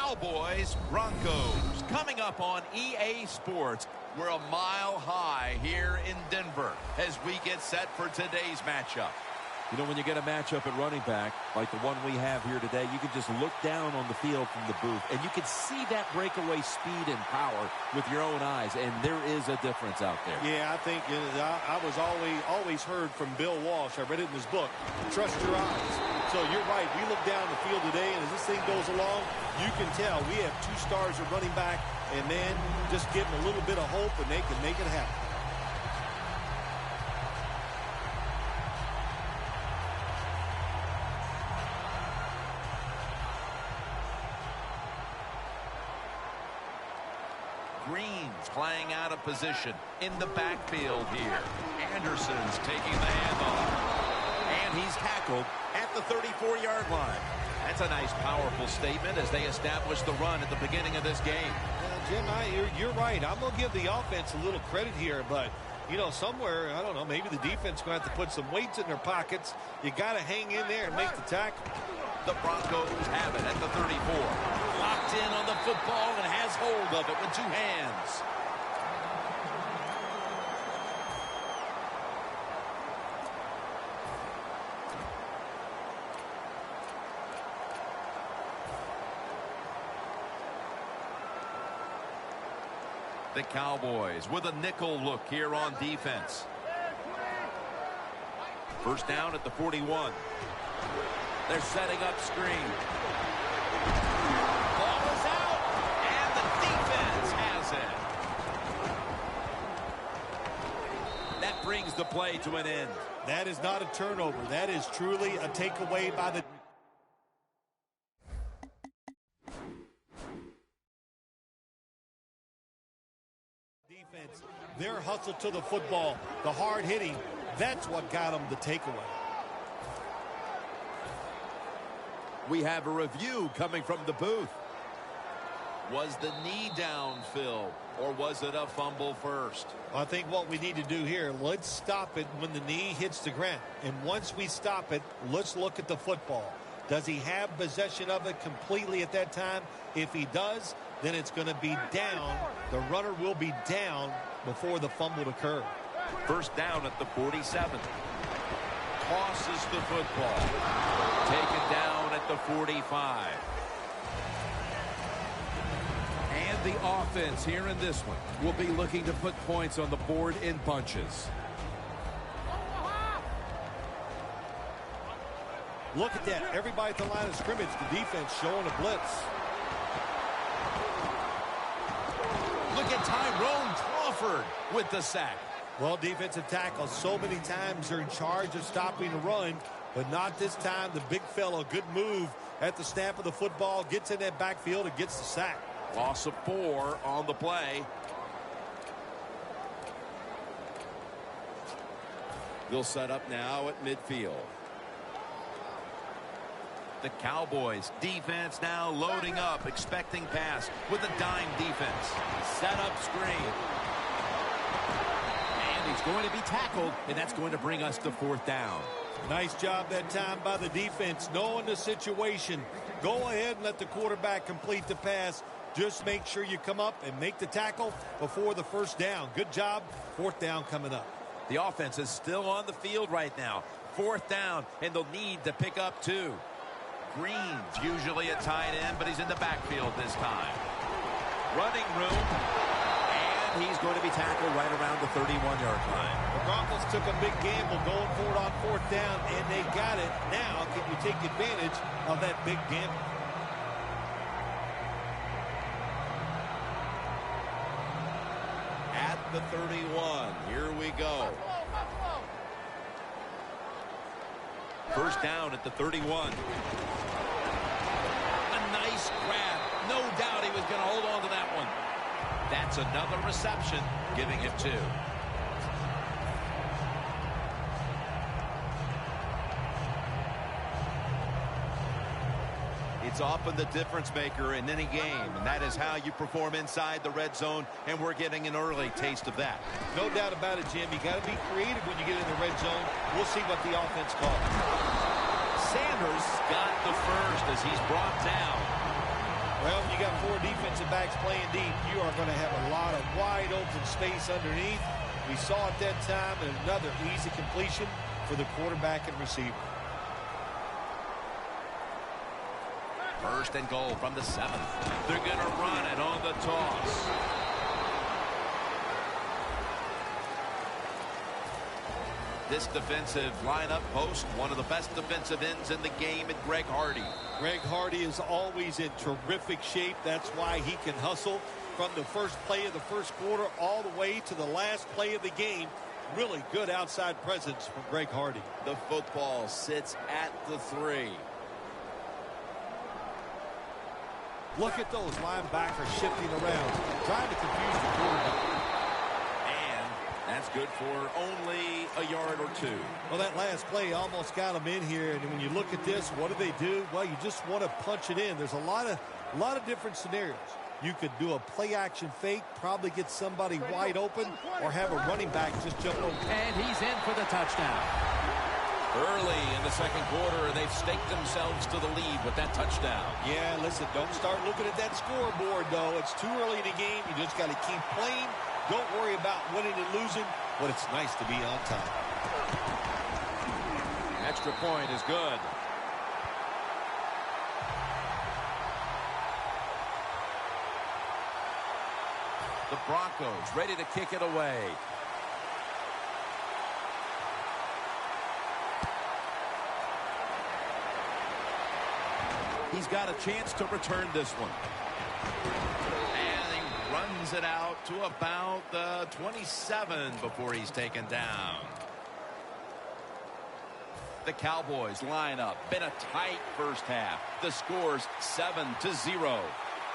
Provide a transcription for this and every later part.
Cowboys Broncos coming up on EA Sports. We're a mile high here in Denver as we get set for today's matchup. You know, when you get a matchup at running back, like the one we have here today, you can just look down on the field from the booth, and you can see that breakaway speed and power with your own eyes, and there is a difference out there. Yeah, I think I was always heard from Bill Walsh. I read it in his book, trust your eyes. So you're right. We look down the field today, and as this thing goes along, you can tell we have 2 stars at running back, and, man, just give them a little bit of hope, and they can make it happen. Green's playing out of position in the backfield here. Anderson's taking the handoff. And he's tackled at the 34-yard line. That's a nice, powerful statement as they establish the run at the beginning of this game. Jim, you're right. I'm going to give the offense a little credit here, but, you know, somewhere, I don't know, maybe the defense is going to have to put some weights in their pockets. You got to hang in there and make the tackle. The Broncos have it at the 34. Locked in on the football and has hold of it with 2 hands. The Cowboys with a nickel look here on defense. First down at the 41. They're setting up screen. Ball is out, and the defense has it. That brings the play to an end. That is not a turnover. That is truly a takeaway by the defense. Their hustle to the football, the hard hitting, that's what got them the takeaway. We have a review coming from the booth. Was the knee down, Phil, or was it a fumble first? I think what we need to do here, let's stop it when the knee hits the ground. And once we stop it, let's look at the football. Does he have possession of it completely at that time? If he does, then it's going to be down. The runner will be down before the fumble occurs. First down at the 47. Tosses the football. Taken down at the 45. And the offense here in this one will be looking to put points on the board in bunches. Look at that. Everybody at the line of scrimmage, the defense showing a blitz. Look at Tyrone Crawford with the sack. Well, defensive tackles so many times they're in charge of stopping the run, but not this time. The big fellow, good move at the snap of the football, gets in that backfield and gets the sack. Loss of 4 on the play. They'll set up now at midfield. The Cowboys defense now loading up, expecting pass with a dime defense. Set up screen. And he's going to be tackled, and that's going to bring us to 4th down. Nice job that time by the defense, knowing the situation. Go ahead and let the quarterback complete the pass. Just make sure you come up and make the tackle before the first down. Good job. 4th down coming up. The offense is still on the field right now. 4th down, and they'll need to pick up 2. Green's usually a tight end, but he's in the backfield this time. Running room, and he's going to be tackled right around the 31-yard line. The Broncos took a big gamble going for it on 4th down, and they got it. Now, can you take advantage of that big gamble? At the 31, here we go. First down at the 31. A nice grab. No doubt he was going to hold on to that one. That's another reception, giving him 2. It's often the difference maker in any game, and that is how you perform inside the red zone, and we're getting an early taste of that. No doubt about it, Jim. You got to be creative when you get in the red zone. We'll see what the offense calls. Sanders got the first as he's brought down. Well, when you got 4 defensive backs playing deep, you are going to have a lot of wide open space underneath. We saw at that time another easy completion for the quarterback and receiver. First and goal from the 7. They're going to run it on the toss. This defensive lineup hosts one of the best defensive ends in the game in Greg Hardy. Greg Hardy is always in terrific shape. That's why he can hustle from the first play of the first quarter all the way to the last play of the game. Really good outside presence from Greg Hardy. The football sits at the 3. Look at those linebackers shifting around, trying to confuse the quarterback. That's good for only a yard or 2. Well, that last play almost got them in here. And when you look at this, what do? Well, you just want to punch it in. There's a lot of different scenarios. You could do a play-action fake, probably get somebody wide open, or have a running back just jump over. And he's in for the touchdown. Early in the second quarter, they've staked themselves to the lead with that touchdown. Yeah, listen, don't start looking at that scoreboard, though. It's too early in the game. You just got to keep playing. Don't worry about winning and losing, but it's nice to be on time. Extra point is good. The Broncos ready to kick it away. He's got a chance to return this one. Runs it out to about the 27 before he's taken down. The Cowboys line up. Been a tight first half. The score's 7-0.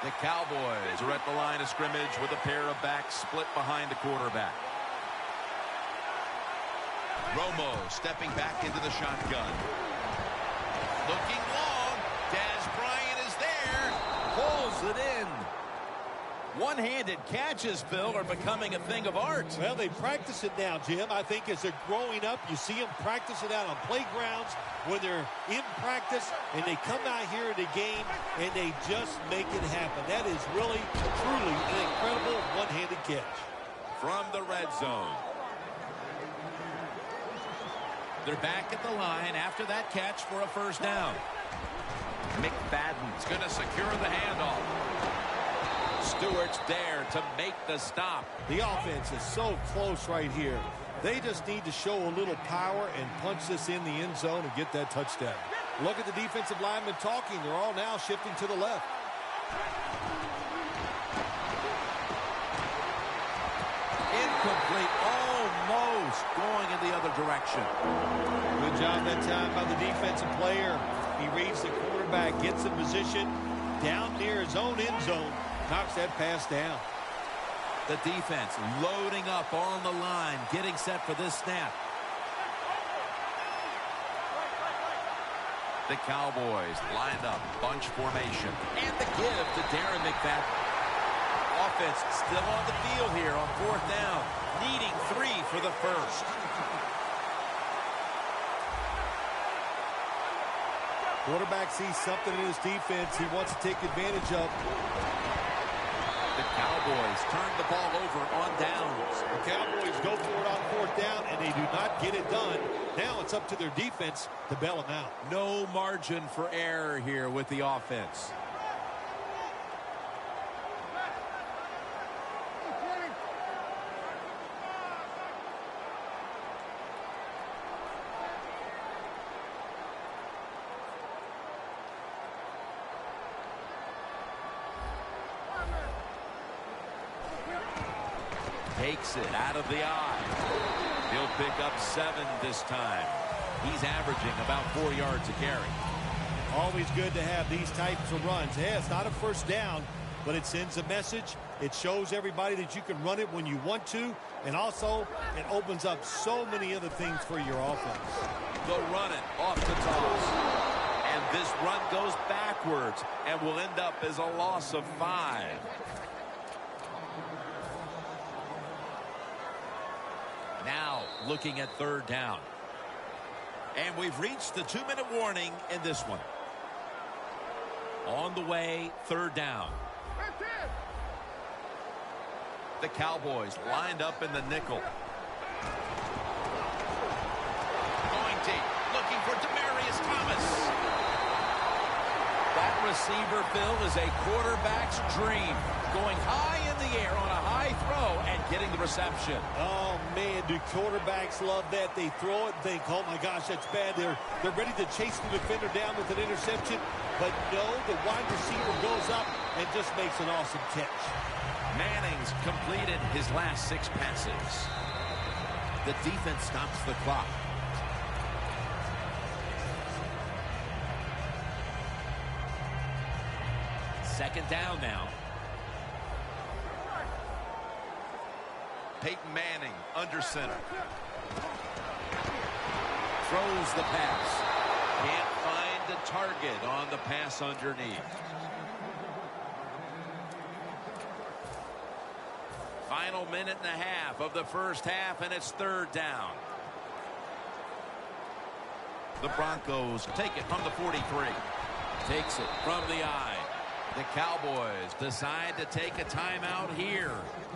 The Cowboys are at the line of scrimmage with a pair of backs split behind the quarterback. Romo stepping back into the shotgun. Looking long. Dez Bryant is there. Pulls it in. One-handed catches, Phil, are becoming a thing of art. Well, they practice it now, Jim. I think as they're growing up, you see them practice it out on playgrounds when they're in practice, and they come out here in the game, and they just make it happen. That is really, truly an incredible one-handed catch. From the red zone. They're back at the line after that catch for a first down. McFadden's going to secure the handoff. Stewart's there to make the stop. The offense is so close right here. They just need to show a little power and punch this in the end zone and get that touchdown. Look at the defensive linemen talking. They're all now shifting to the left. Incomplete. Almost going in the other direction. Good job that time by the defensive player. He reads the quarterback, gets in position down near his own end zone. Knocks that pass down. The defense loading up on the line, getting set for this snap. The Cowboys lined up, bunch formation. And the give to Darren McFadden. Offense still on the field here on fourth down, needing 3 for the first. Quarterback sees something in his defense he wants to take advantage of. The Cowboys turn the ball over on downs. The Cowboys go for it on fourth down, and they do not get it done. Now it's up to their defense to bail them out. No margin for error here with the offense. Takes it out of the eye. He'll pick up 7 this time. He's averaging about 4 yards a carry. Always good to have these types of runs. Yeah, it's not a first down, but it sends a message. It shows everybody that you can run it when you want to, and also it opens up so many other things for your offense. They'll run it off the toss. And this run goes backwards and will end up as a loss of 5. Now looking at third down. And we've reached the 2-minute warning in this one. On the way, third down. The Cowboys lined up in the nickel. Going deep, looking for Demaryius Thomas. That receiver, Phil, is a quarterback's dream. Going high in the air on a high throw and getting the reception. Oh, man, do quarterbacks love that. They throw it and think, oh, my gosh, that's bad. They're ready to chase the defender down with an interception. But no, the wide receiver goes up and just makes an awesome catch. Manning's completed his last 6 passes. The defense stops the clock. Second down now. Peyton Manning under center. Throws the pass. Can't find the target on the pass underneath. Final minute and a half of the first half, and it's third down. The Broncos take it from the 43. Takes it from the eye. The Cowboys decide to take a timeout here,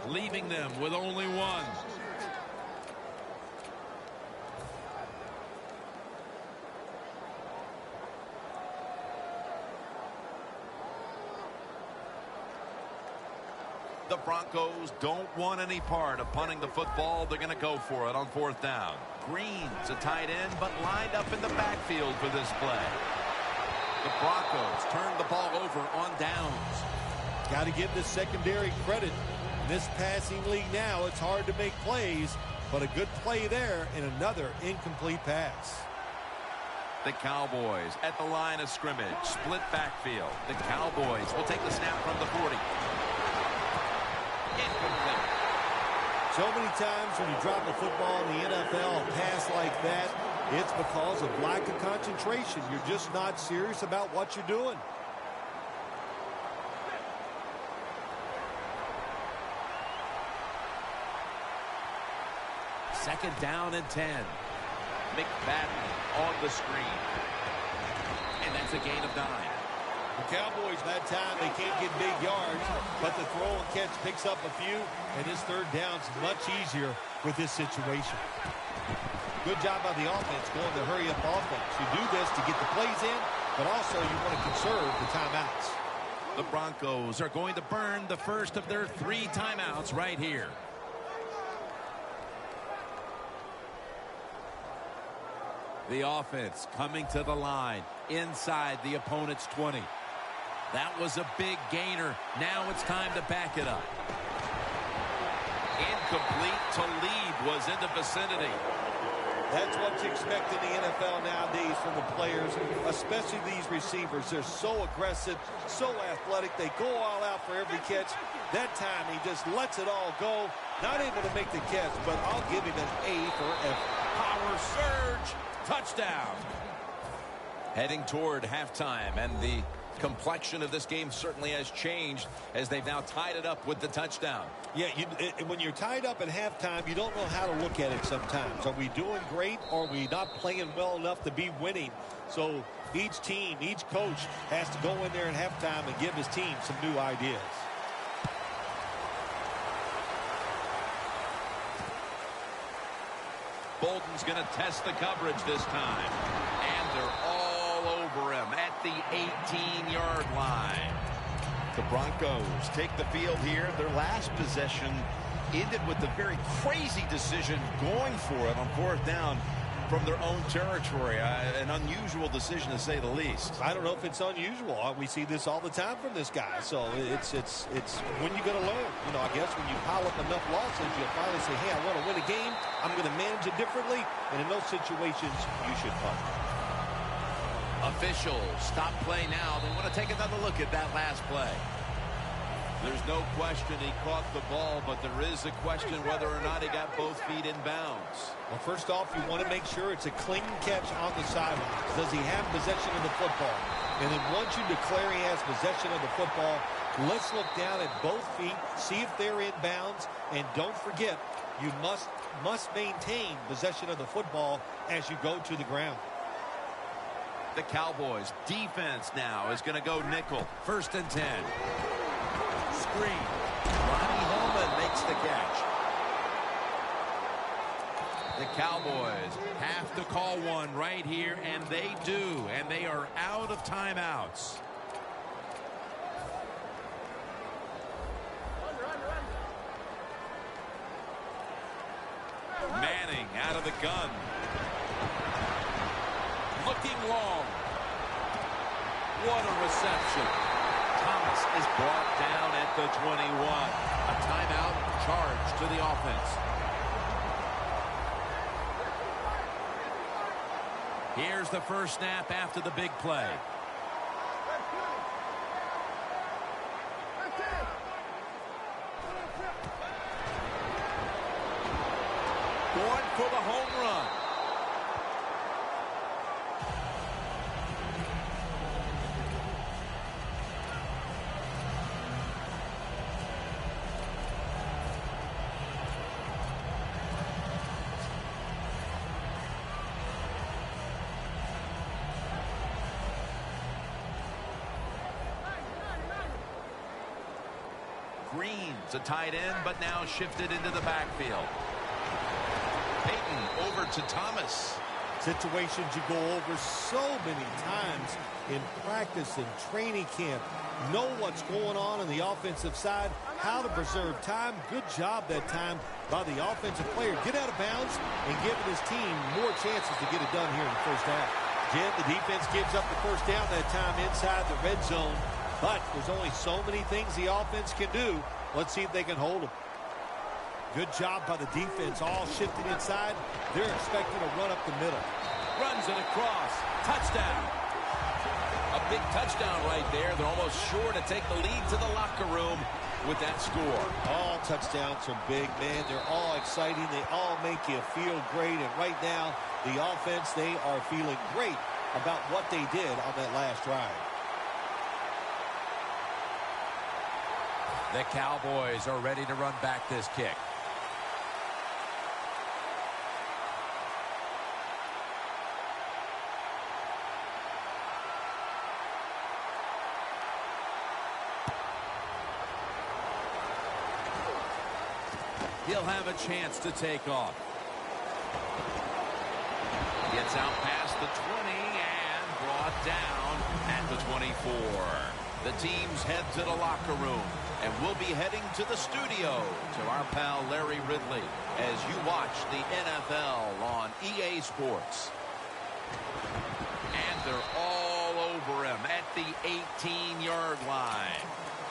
leaving them with only one. The Broncos don't want any part of punting the football. They're going to go for it on fourth down. Green's a tight end, but lined up in the backfield for this play. The Broncos turn the ball over on downs. Got to give the secondary credit. In this passing league now, it's hard to make plays, but a good play there and another incomplete pass. The Cowboys at the line of scrimmage. Split backfield. The Cowboys will take the snap from the 40. Incomplete. So many times when you drop a football in the NFL, a pass like that, it's because of lack of concentration. You're just not serious about what you're doing. Second down and 10. McFadden on the screen. And that's a gain of 9. The Cowboys, that time, they can't get big yards, but the throw and catch picks up a few, and this third down's much easier with this situation. Good job by the offense going to hurry up offense. You do this to get the plays in, but also you want to conserve the timeouts. The Broncos are going to burn the first of their 3 timeouts right here. The offense coming to the line inside the opponent's 20. That was a big gainer. Now it's time to back it up. Incomplete. Talib was in the vicinity. That's what you expect in the NFL nowadays from the players, especially these receivers. They're so aggressive, so athletic. They go all out for every catch. That time he just lets it all go. Not able to make the catch, but I'll give him an A for effort. Power surge. Touchdown. Heading toward halftime, and the complexion of this game certainly has changed as they've now tied it up with the touchdown. Yeah, when you're tied up at halftime, you don't know how to look at it sometimes. Are we doing great, or are we not playing well enough to be winning? So each team, each coach has to go in there at halftime and give his team some new ideas. Bolden's going to test the coverage this time. And they're all over him at the 18-yard line. The Broncos take the field here. Their last possession ended with a very crazy decision going for it on fourth down from their own territory. An unusual decision, to say the least. I don't know if it's unusual. We see this all the time from this guy. So it's when you're going to learn. You know, I guess when you pile up enough losses, you'll finally say, hey, I want to win a game. I'm going to manage it differently. And in those situations, you should punt. Officials stop play now. They want to take another look at that last play. There's no question he caught the ball, but there is a question whether or not he got both feet in bounds. Well, first off, you want to make sure it's a clean catch on the sidelines. Does he have possession of the football? And then once you declare he has possession of the football, let's look down at both feet, see if they're in bounds, and don't forget, you must maintain possession of the football as you go to the ground. The Cowboys defense now is going to go nickel. 1st and 10. Screen. Ronnie Hillman makes the catch. The Cowboys have to call one right here, and they do. And they are out of timeouts. Manning out of the gun. Looking long. What a reception. Thomas is brought down at the 21. A timeout charge to the offense. Here's the first snap after the big play. Going for the home run. Green's a tight end, but now shifted into the backfield. Peyton over to Thomas. Situations you go over so many times in practice and training camp. Know what's going on the offensive side, how to preserve time. Good job that time by the offensive player. Get out of bounds and giving his team more chances to get it done here in the first half. Jim, the defense gives up the first down that time inside the red zone. But there's only so many things the offense can do. Let's see if they can hold them. Good job by the defense, all shifted inside. They're expecting a run up the middle. Runs it across. Touchdown. A big touchdown right there. They're almost sure to take the lead to the locker room with that score. All touchdowns are big, man. They're all exciting. They all make you feel great. And right now, the offense, they are feeling great about what they did on that last drive. The Cowboys are ready to run back this kick. He'll have a chance to take off. Gets out past the 20 and brought down at the 24. The teams head to the locker room, and we'll be heading to the studio to our pal Larry Ridley as you watch the NFL on EA Sports. And they're all over him at the 18-yard line.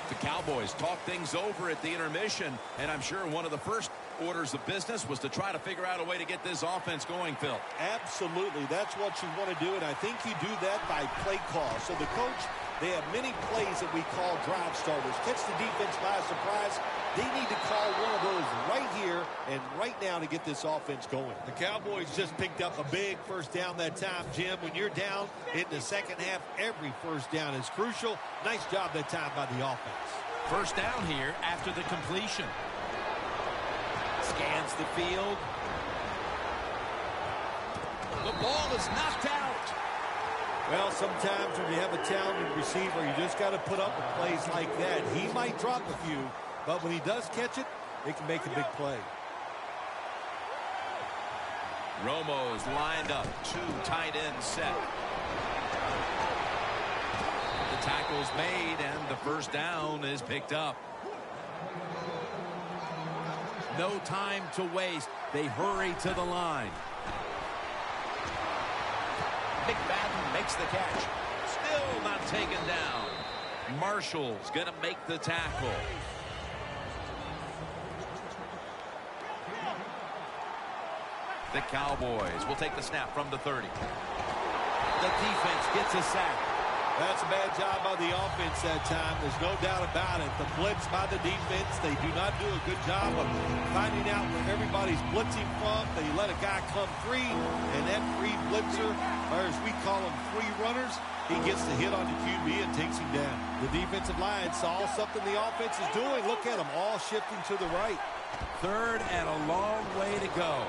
The Cowboys talk things over at the intermission, and I'm sure one of the first orders of business was to try to figure out a way to get this offense going, Phil. Absolutely. That's what you want to do, and I think you do that by play call. So the coach, they have many plays that we call drive starters. Catch the defense by surprise. They need to call one of those right here and right now to get this offense going. The Cowboys just picked up a big first down that time, Jim. When you're down in the second half, every first down is crucial. Nice job that time by the offense. First down here after the completion. Scans the field. The ball is knocked out. Well, sometimes when you have a talented receiver, you just got to put up with plays like that. He might drop a few, but when he does catch it, it can make a big play. Romo's lined up. Two tight ends set. The tackle's made, and the first down is picked up. No time to waste. They hurry to the line. McFadden makes the catch. Still not taken down. Marshall's going to make the tackle. The Cowboys will take the snap from the 30. The defense gets a sack. That's a bad job by the offense that time. There's no doubt about it. The blitz by the defense, they do not do a good job of finding out where everybody's blitzing from. They let a guy come free, and that free blitzer, or as we call them, free runners, he gets the hit on the QB and takes him down. The defensive line saw something the offense is doing. Look at them all shifting to the right. Third and a long way to go.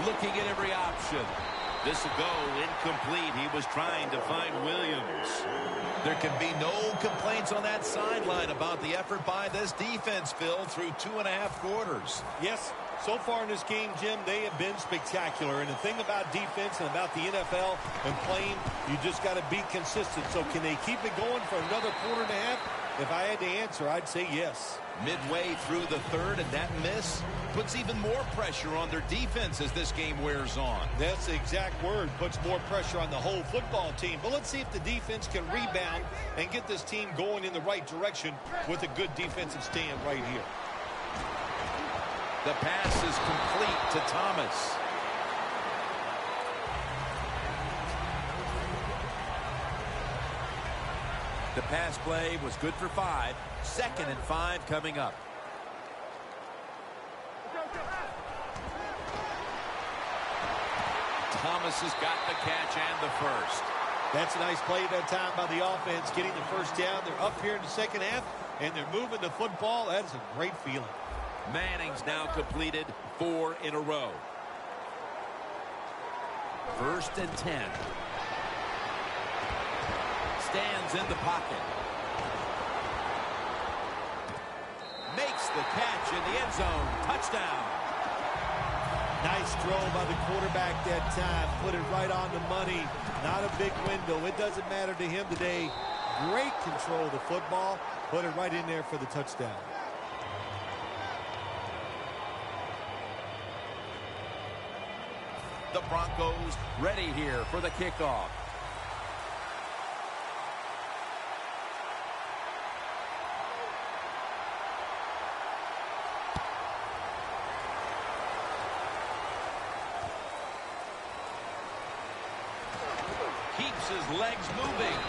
Looking at every option. This will go incomplete. He was trying to find Williams. There can be no complaints on that sideline about the effort by this defense, Phil, through 2.5 quarters. Yes, so far in this game, Jim, they have been spectacular. And the thing about defense and about the NFL and playing, you just got to be consistent. So can they keep it going for another quarter and a half? If I had to answer, I'd say yes. Midway through the third, and that miss puts even more pressure on their defense as this game wears on. That's the exact word, puts more pressure on the whole football team. But let's see if the defense can rebound and get this team going in the right direction with a good defensive stand right here. The pass is complete to Thomas. The pass play was good for 5. 2nd and 5 coming up. Thomas has got the catch and the first. That's a nice play that time by the offense, getting the first down. They're up here in the second half, and they're moving the football. That is a great feeling. Manning's now completed 4 in a row. 1st and 10. Stands in the pocket. Makes the catch in the end zone. Touchdown. Nice throw by the quarterback that time. Put it right on the money. Not a big window. It doesn't matter to him today. Great control of the football. Put it right in there for the touchdown. The Broncos ready here for the kickoff. Keeps his legs moving.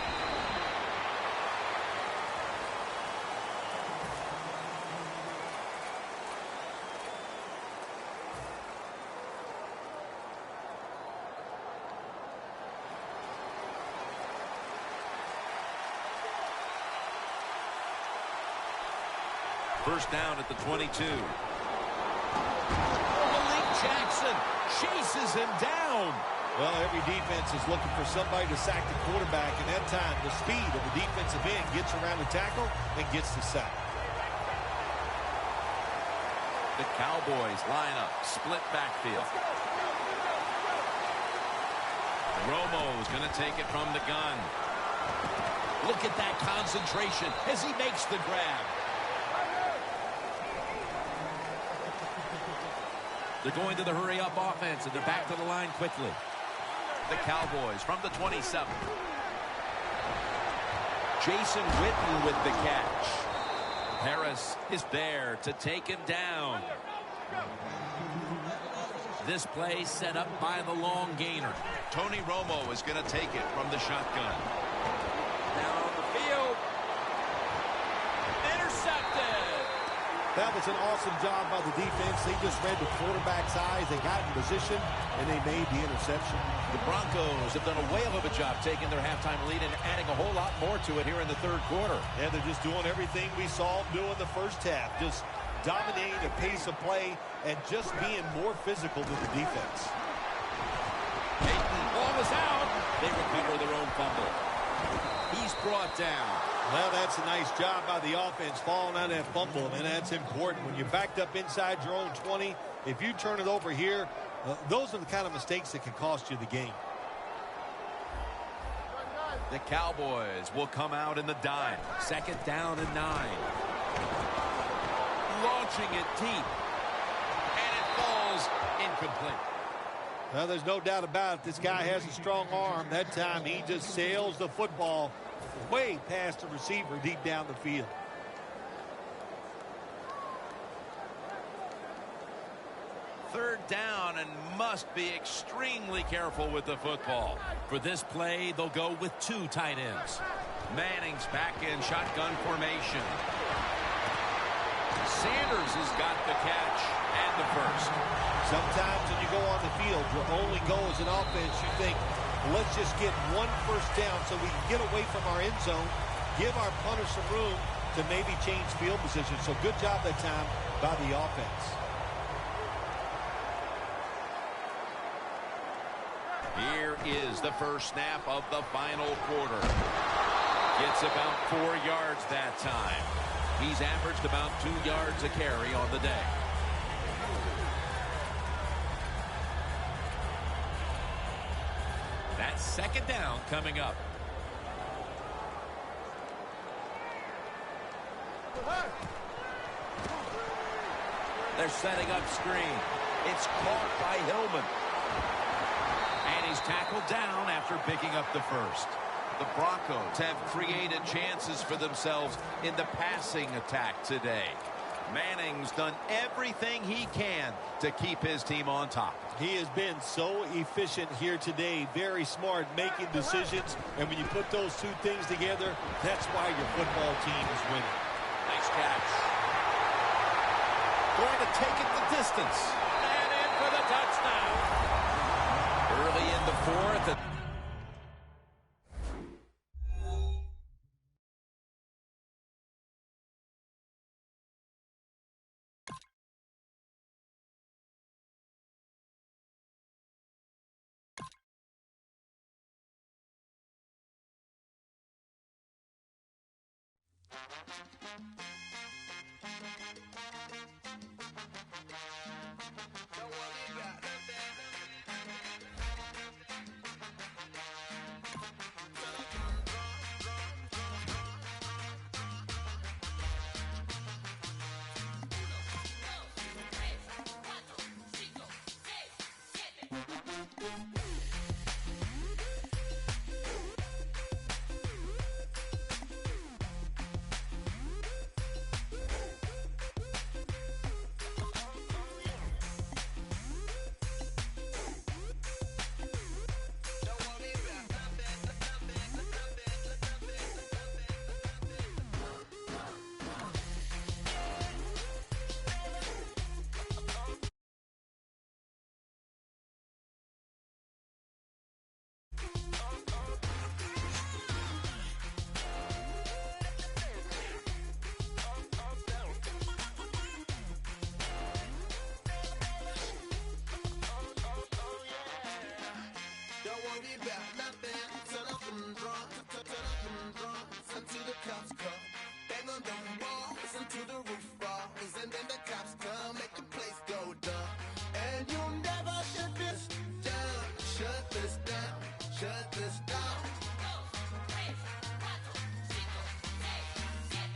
First down at the 22. Malik Jackson chases him down. Well, every defense is looking for somebody to sack the quarterback, and that time the speed of the defensive end gets around the tackle and gets the sack. The Cowboys line up, split backfield. Romo's going to take it from the gun. Look at that concentration as he makes the grab. They're going to the hurry-up offense, and they're back to the line quickly. The Cowboys from the 27. Jason Witten with the catch. Harris is there to take him down. This play set up by the long gainer. Tony Romo is going to take it from the shotgun. Down on the field. Intercepted. That was an awesome job by the defense. They just read the quarterback's eyes. They got in position, and they made the interception. The Broncos have done a whale of a job taking their halftime lead and adding a whole lot more to it here in the third quarter. And they're just doing everything we saw them do in the first half. Just dominating the pace of play and just being more physical than the defense. Peyton, ball was out. They recover their own fumble. He's brought down. Well, that's a nice job by the offense falling on that fumble, and that's important. When you're backed up inside your own 20, if you turn it over here, those are the kind of mistakes that can cost you the game. The Cowboys will come out in the dime. 2nd down and 9. Launching it deep. And it falls incomplete. Well, there's no doubt about it. This guy has a strong arm. That time he just sails the football way past the receiver deep down the field. Third down and must be extremely careful with the football. For this play, they'll go with 2 tight ends. Manning's back in shotgun formation. Sanders has got the catch and the first. Sometimes when you go on the field, your only goal as an offense, you think, let's just get 1 first down so we can get away from our end zone, give our punter some room to maybe change field position. So good job that time by the offense. Here is the first snap of the final quarter. Gets about 4 yards that time. He's averaged about 2 yards a carry on the day. That's second down coming up. They're setting up screen. It's caught by Hillman. And he's tackled down after picking up the first. The Broncos have created chances for themselves in the passing attack today. Manning's done everything he can to keep his team on top. He has been so efficient here today, very smart making decisions, and when you put those two things together, that's why your football team is winning. Nice catch. Going to take it the distance. And in for the touchdown. Early in the fourth.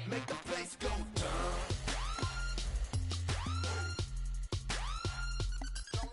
Make the place go down. Don't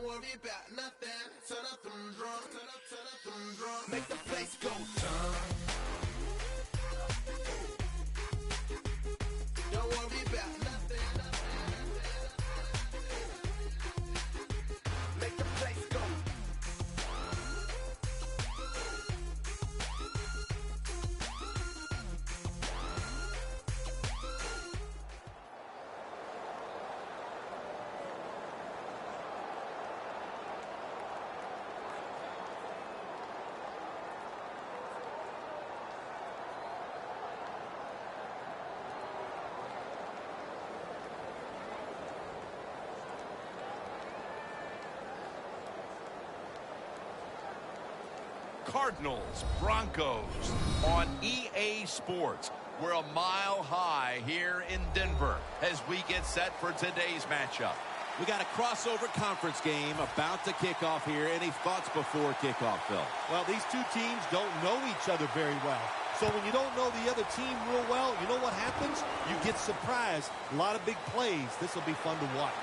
worry about it. Make the place go down. Don't worry about nothing. Make the place go. Cardinals, Broncos on EA Sports. We're a mile high here in Denver as we get set for today's matchup. We got a crossover conference game about to kick off here. Any thoughts before kickoff, Phil? Well, these two teams don't know each other very well. So when you don't know the other team real well, you know what happens? You get surprised. A lot of big plays. This will be fun to watch.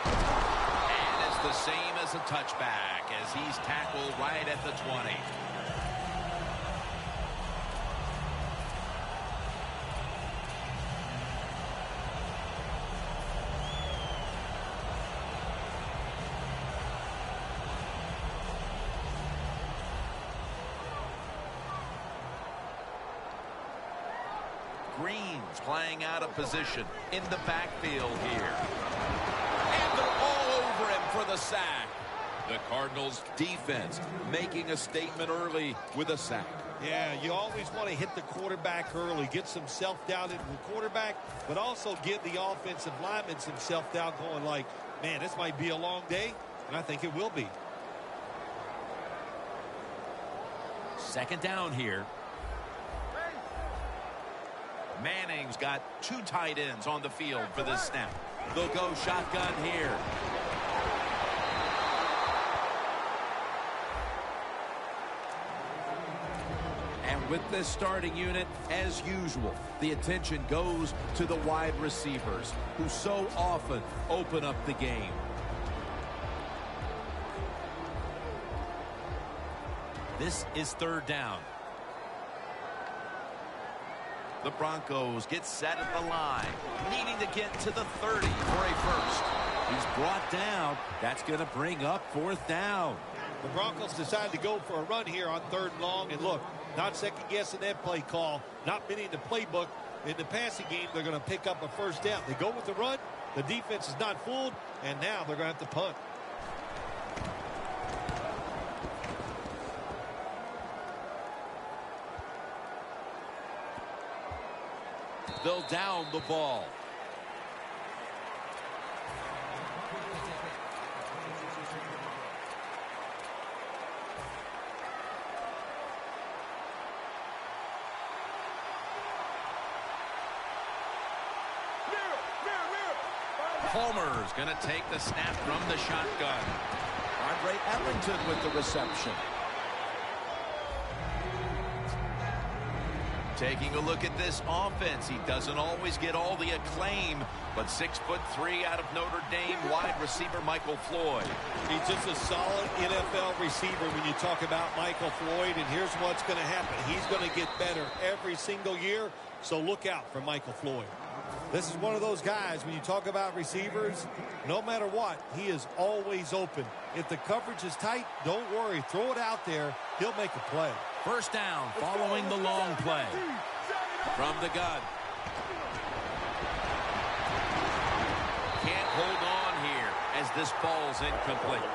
And it's the same as a touchback as he's tackled right at the 20. Green's playing out of position in the backfield here. And they're all over him for the sack. The Cardinals defense making a statement early with a sack. Yeah, you always want to hit the quarterback early, get some self-doubt into the quarterback, but also give the offensive lineman some self-doubt going like, man, this might be a long day, and I think it will be. Second down here. Manning's got two tight ends on the field for this snap. They'll go shotgun here. And with this starting unit, as usual, the attention goes to the wide receivers who so often open up the game. This is third down. The Broncos get set at the line, needing to get to the 30 for a first. He's brought down. That's going to bring up fourth down. The Broncos decide to go for a run here on third and long, and look, not second-guessing that play call, not many in the playbook. In the passing game, they're going to pick up a first down. They go with the run, the defense is not fooled, and now they're going to have to punt. They'll down the ball. Palmer's going to take the snap from the shotgun. Andre Ellington with the reception. Taking a look at this offense, he doesn't always get all the acclaim, but 6'3" out of Notre Dame wide receiver Michael Floyd. He's just a solid NFL receiver when you talk about Michael Floyd, and here's what's going to happen. He's going to get better every single year, so look out for Michael Floyd. This is one of those guys, when you talk about receivers, no matter what, he is always open. If the coverage is tight, don't worry. Throw it out there. He'll make a play. First down following the long play. From the gun. Can't hold on here as this ball's incomplete.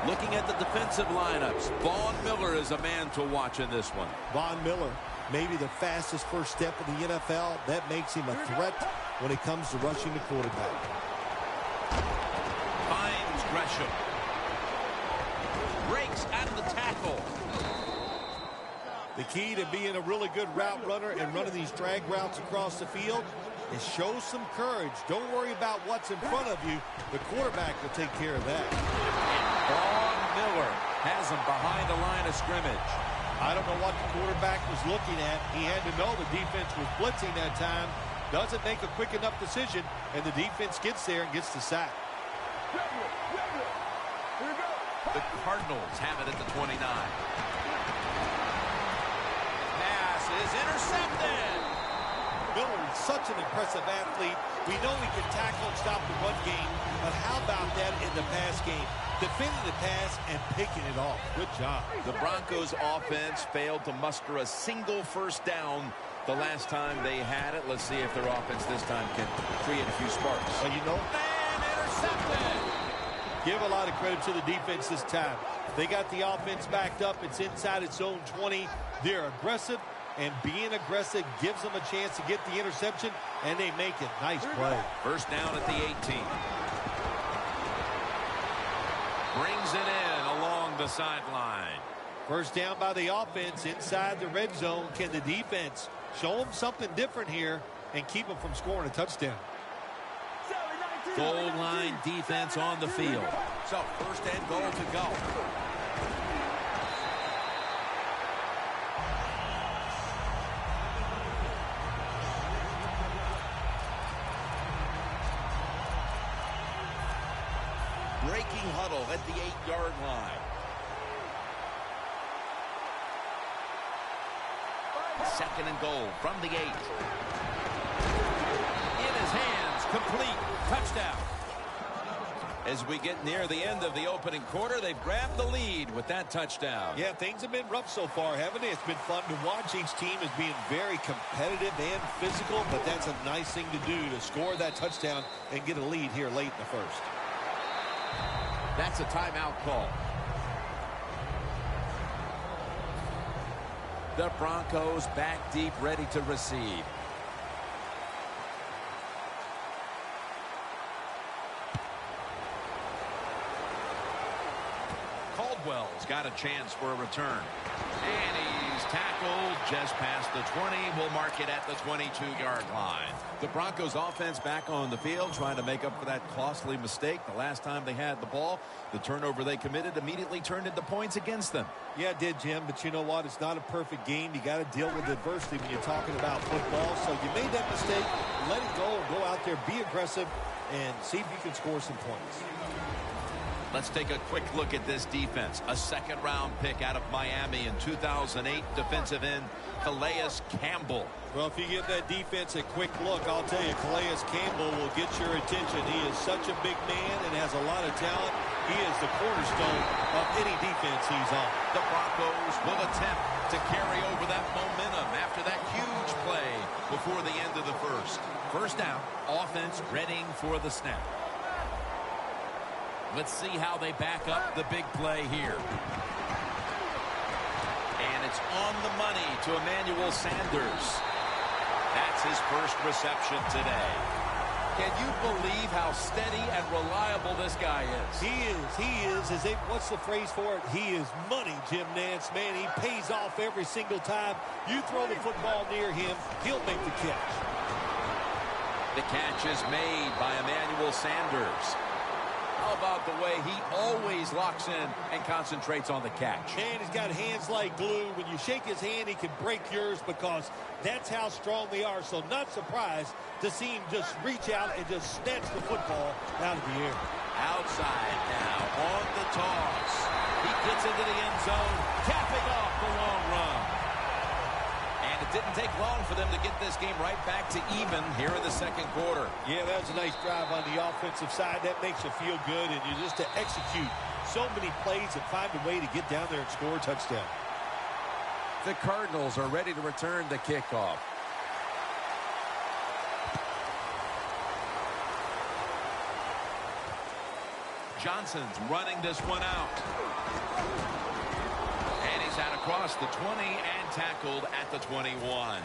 Looking at the defensive lineups, Von Miller is a man to watch in this one. Von Miller, maybe the fastest first step in the NFL. That makes him a threat when it comes to rushing the quarterback. Finds Gresham. Breaks out of the tackle. The key to being a really good route runner and running these drag routes across the field is show some courage. Don't worry about what's in front of you. The quarterback will take care of that. Von Miller has him behind the line of scrimmage. I don't know what the quarterback was looking at. He had to know the defense was blitzing that time. Doesn't make a quick enough decision, and the defense gets there and gets the sack. The Cardinals have it at the 29. Pass is intercepted. Miller is such an impressive athlete. We know he can tackle and stop the run game, but how about that in the pass game? Defending the pass and picking it off. Good job. The Broncos offense failed to muster a single first down the last time they had it. Let's see if their offense this time can create a few sparks. Well, you know, And intercepted. give a lot of credit to the defense this time. They got the offense backed up. It's inside its own 20. They're aggressive, and being aggressive gives them a chance to get the interception, and they make it. Nice play. First down at the 18. Brings it in along the sideline. First down by the offense inside the red zone. Can the defense show them something different here and keep them from scoring a touchdown? Goal line defense on the field. So first and goal to go. Breaking huddle at the 8-yard line. Second and goal from the 8. In his hands, complete, touchdown. As we get near the end of the opening quarter, they've grabbed the lead with that touchdown. Yeah, things have been rough so far, haven't they? It's been fun to watch. Each team is being very competitive and physical, but that's a nice thing to do, to score that touchdown and get a lead here late in the first. That's a timeout call. The Broncos back deep, ready to receive. Caldwell's got a chance for a return. And he's tackled just past the 20. We'll mark it at the 22-yard line. The Broncos offense back on the field trying to make up for that costly mistake. The last time they had the ball, the turnover they committed immediately turned into points against them. Yeah, it did, Jim, but you know what? It's not a perfect game. You got to deal with adversity when you're talking about football. So you made that mistake, let it go, and go out there, be aggressive, and see if you can score some points. Let's take a quick look at this defense. A second-round pick out of Miami in 2008, defensive end Calais Campbell. Well, if you give that defense a quick look, I'll tell you, Calais Campbell will get your attention. He is such a big man and has a lot of talent. He is the cornerstone of any defense he's on. The Broncos will attempt to carry over that momentum after that huge play before the end of the first. First down, offense readying for the snap. Let's see how they back up the big play here. And it's on the money to Emmanuel Sanders. That's his first reception today. Can you believe how steady and reliable this guy is? He is. What's the phrase for it? He is money, Jim Nantz. Man, he pays off every single time. You throw the football near him, he'll make the catch. The catch is made by Emmanuel Sanders. How about the way he always locks in and concentrates on the catch? Man, he's got hands like glue. When you shake his hand, he can break yours because that's how strong they are. So not surprised to see him just reach out and just snatch the football out of the air. Outside now on the toss. He gets into the end zone, capping off the long run. And it didn't take long for them to get this game right back to even here in the second quarter. Yeah, that was a nice drive on the offensive side. That makes you feel good, and you just to execute so many plays and find a way to get down there and score a touchdown. The Cardinals are ready to return the kickoff. Johnson's running this one out. And he's out across the 20 and tackled at the 21.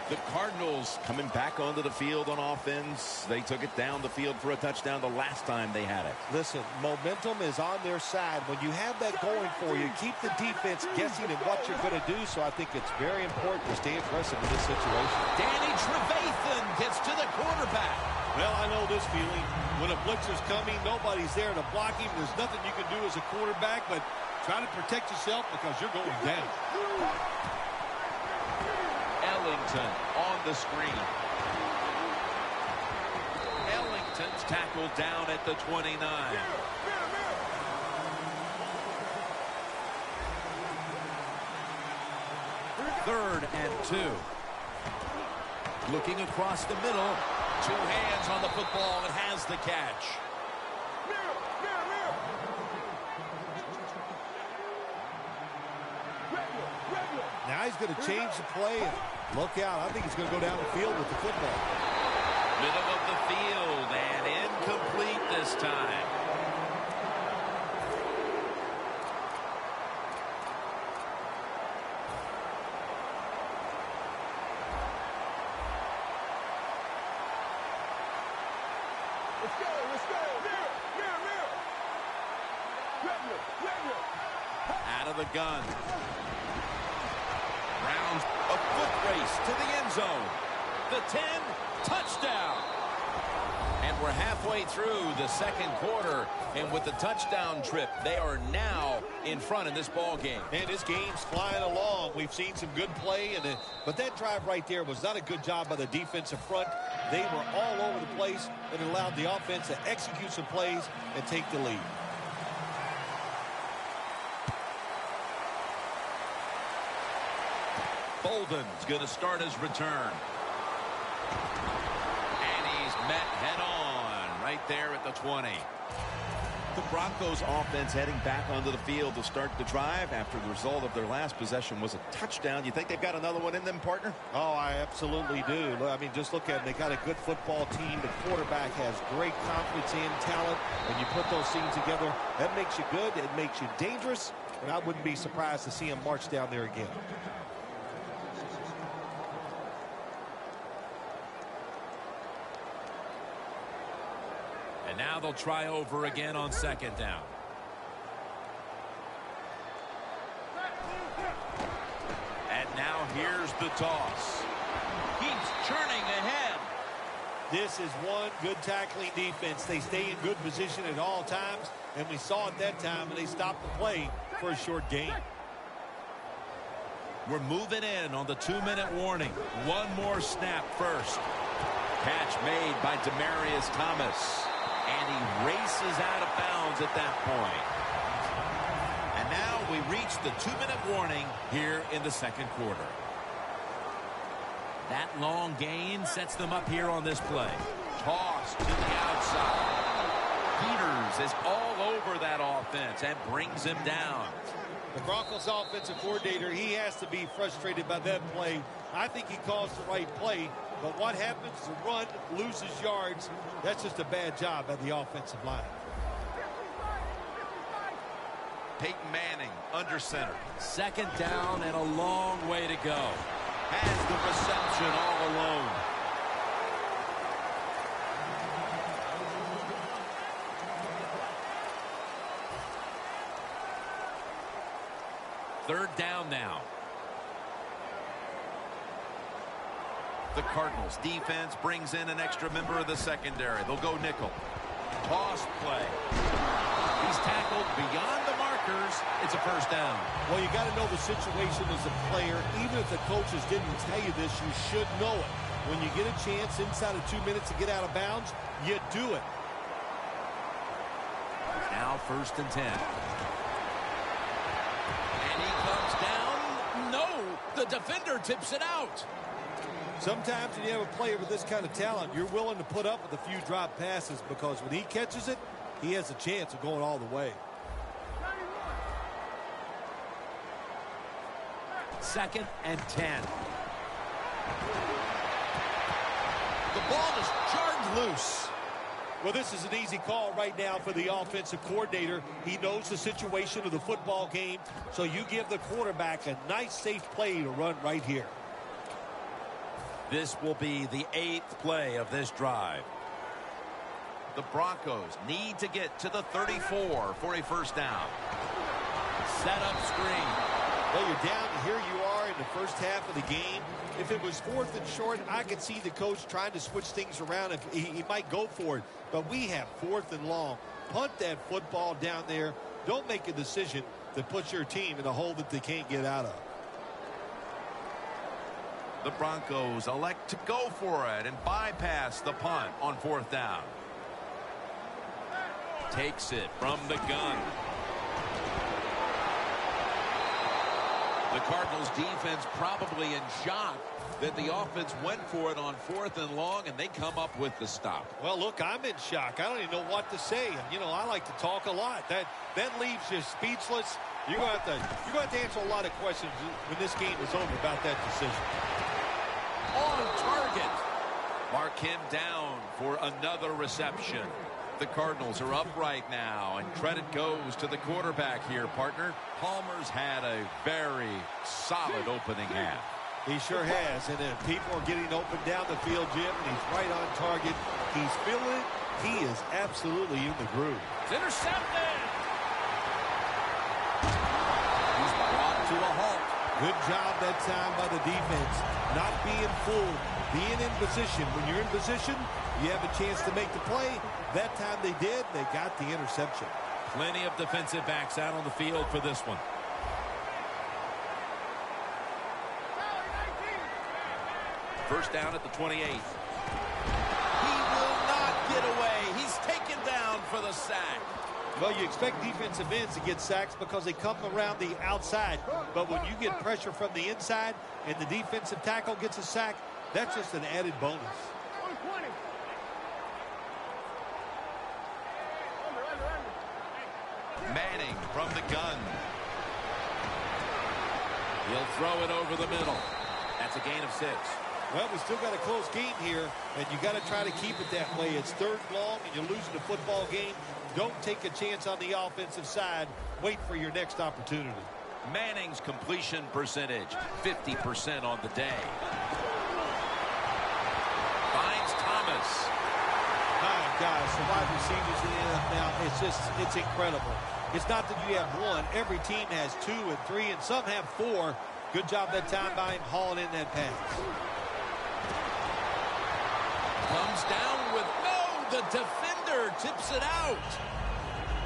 The Cardinals coming back onto the field on offense. They took it down the field for a touchdown the last time they had it. Listen, momentum is on their side. When you have that going for you, keep the defense guessing at what you're going to do. So I think it's very important to stay aggressive in this situation. Danny Trevathan gets to the quarterback. Well, I know this feeling. When a blitzer's coming, nobody's there to block him. There's nothing you can do as a quarterback, but try to protect yourself because you're going down. Ellington on the screen. Ellington's tackled down at the 29. Third and 2. Looking across the middle. 2 hands on the football and has the catch. Now he's going to change the play. And look out. I think he's going to go down the field with the football. Middle of the field and incomplete this time. Out of the gun. Browns, A foot race to the end zone. The 10, touchdown. And we're halfway through the second quarter. And with the touchdown trip, they are now in front in this ball game. Man, this game's flying along. We've seen some good play, but that drive right there was not a good job by the defensive front. They were all over the place and allowed the offense to execute some plays and take the lead. Bolden's going to start his return. And he's met head on right there at the 20. The Broncos offense heading back onto the field to start the drive after the result of their last possession was a touchdown. You think they've got another one in them, partner? Oh, I absolutely do. I mean, just look at them. They got a good football team. The quarterback has great confidence and talent. When you put those things together, that makes you good. It makes you dangerous. And I wouldn't be surprised to see him march down there again. And now they'll try over again on second down. And now here's the toss. Keeps churning ahead. This is one good tackling defense. They stay in good position at all times, and we saw it that time, and they stopped the play for a short gain. We're moving in on the 2-minute warning. One more snap first. Catch made by Demaryius Thomas. And he races out of bounds at that point. And now we reach the 2-minute warning here in the second quarter. That long gain sets them up here on this play. Toss to the outside. Peters is all over that offense and brings him down. The Broncos offensive coordinator, he has to be frustrated by that play. I think he calls the right play, but what happens? The run loses yards. That's just a bad job by the offensive line. Peyton Manning under center. Second down and a long way to go. Has the reception all alone. Third down now. The Cardinals defense brings in an extra member of the secondary. They'll go nickel. Toss play. He's tackled beyond the markers. It's a first down. Well, you got to know the situation as a player. Even if the coaches didn't tell you this, you should know it. When you get a chance inside of 2 minutes to get out of bounds, you do it. Now first and 10. And he comes down. No, the defender tips it out. Sometimes when you have a player with this kind of talent, you're willing to put up with a few drop passes because when he catches it, he has a chance of going all the way. Second and 10. The ball is jarred loose. Well, this is an easy call right now for the offensive coordinator. He knows the situation of the football game, so you give the quarterback a nice, safe play to run right here. This will be the 8th play of this drive. The Broncos need to get to the 34 for a first down. Set up screen. Well, you're down, and here you are in the first half of the game. If it was 4th and short, I could see the coach trying to switch things around. If he might go for it, but we have 4th and long. Punt that football down there. Don't make a decision that puts your team in a hole that they can't get out of. The Broncos elect to go for it and bypass the punt on 4th down. Takes it from the gun. The Cardinals defense probably in shock that the offense went for it on 4th and long, and they come up with the stop. Well, look, I'm in shock. I don't even know what to say. And, you know, I like to talk a lot. That leaves you speechless. You're going to have to answer a lot of questions when this game is over about that decision. On target. Mark him down for another reception. The Cardinals are up right now, and credit goes to the quarterback here, partner. Palmer's had a very solid opening half. He sure has, and then people are getting open down the field, Jim, and he's right on target. He's feeling it. He is absolutely in the groove. It's intercepted. He's brought to a halt. Good job that time by the defense. Not being fooled, being in position. When you're in position, you have a chance to make the play. That time they did. They got the interception. Plenty of defensive backs out on the field for this one. First down at the 28. He will not get away. He's taken down for the sack. Well, you expect defensive ends to get sacks because they come around the outside. But when you get pressure from the inside and the defensive tackle gets a sack, that's just an added bonus. Manning from the gun. He'll throw it over the middle. That's a gain of 6. Well, we still got a close game here, and you got to try to keep it that way. It's 3rd and long, and you're losing the football game. Don't take a chance on the offensive side. Wait for your next opportunity. Manning's completion percentage, 50% on the day. Finds Thomas. My gosh, the wide receivers in the NFL, it's incredible. It's not that you have one. Every team has 2 and 3, and some have 4. Good job that time by him hauling in that pass. Comes down with the defender tips it out.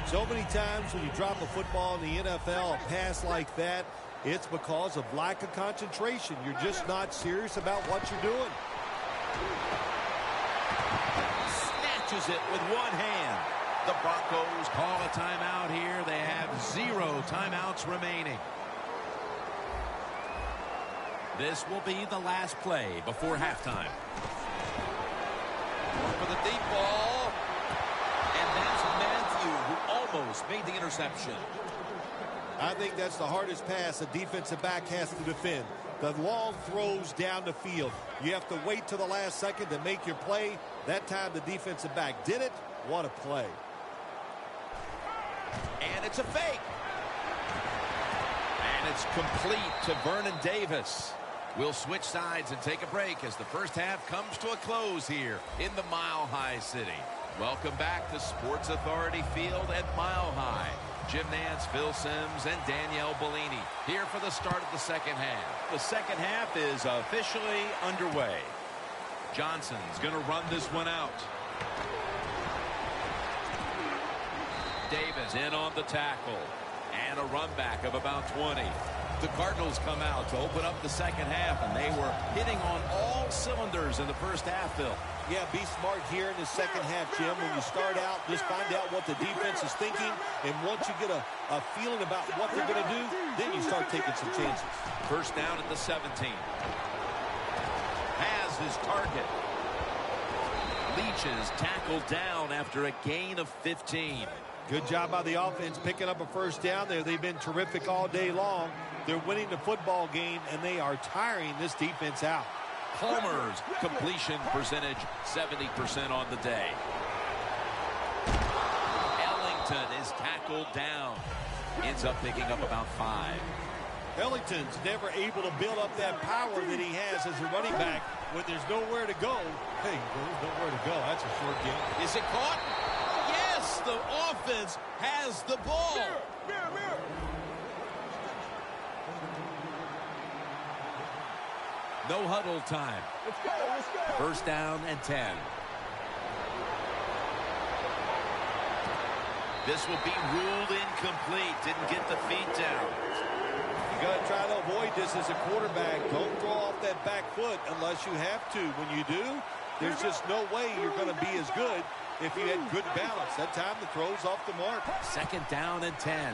So many times when you drop a football in the NFL, a pass like that, it's because of lack of concentration. You're just not serious about what you're doing. Snatches it with one hand. The Broncos call a timeout here. They have 0 timeouts remaining. This will be the last play before halftime. For the deep ball. And that's Matthew, who almost made the interception. I think that's the hardest pass a defensive back has to defend. The long throws down the field. You have to wait till the last second to make your play. That time the defensive back did it. What a play. And it's a fake. And it's complete to Vernon Davis. We'll switch sides and take a break as the first half comes to a close here in the Mile High City. Welcome back to Sports Authority Field at Mile High. Jim Nance, Phil Simms, and Danielle Bellini here for the start of the second half. The second half is officially underway. Johnson's going to run this one out. Davis in on the tackle. And a run back of about 20. The Cardinals come out to open up the second half, and they were hitting on all cylinders in the first half, Phil. Yeah, be smart here in the second half, Jim. When you start out, just find out what the defense is thinking, and once you get a feeling about what they're going to do, then you start taking some chances. First down at the 17. Has his target. Leach is tackled down after a gain of 15. Good job by the offense picking up a first down there. They've been terrific all day long. They're winning the football game, and they are tiring this defense out. Palmer's completion percentage, 70% on the day. Ellington is tackled down. Ends up picking up about 5. Ellington's never able to build up that power that he has as a running back when there's nowhere to go. Hey, there's nowhere to go. That's a short game. Is it caught? Yes, the offense has the ball. No huddle time. Let's go. First down and 10. This will be ruled incomplete. Didn't get the feet down. You got to try to avoid this as a quarterback. Don't throw off that back foot unless you have to. When you do, there's just no way you're going to be as good if you had good balance. That time the throw's off the mark. Second down and 10.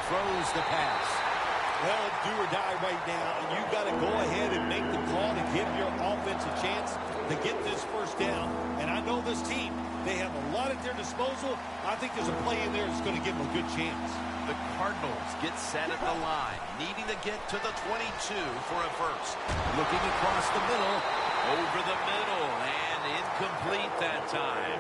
Throws the pass. Well, it's do or die right now, and you've got to go ahead and make the call to give your offense a chance to get this first down. And I know this team, they have a lot at their disposal. I think there's a play in there that's going to give them a good chance. The Cardinals get set at the line, needing to get to the 22 for a first. Looking across the middle, over the middle, and incomplete that time.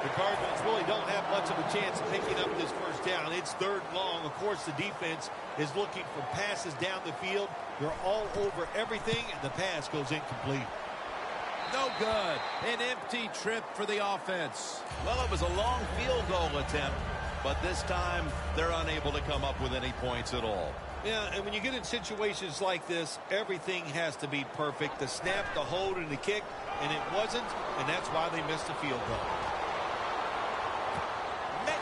The Cardinals really don't have much of a chance of picking up this first down. It's third and long. Of course, the defense is looking for passes down the field. They're all over everything, and the pass goes incomplete. No good. An empty trip for the offense. Well, it was a long field goal attempt, but this time they're unable to come up with any points at all. Yeah, and when you get in situations like this, everything has to be perfect. The snap, the hold, and the kick, and it wasn't, and that's why they missed the field goal.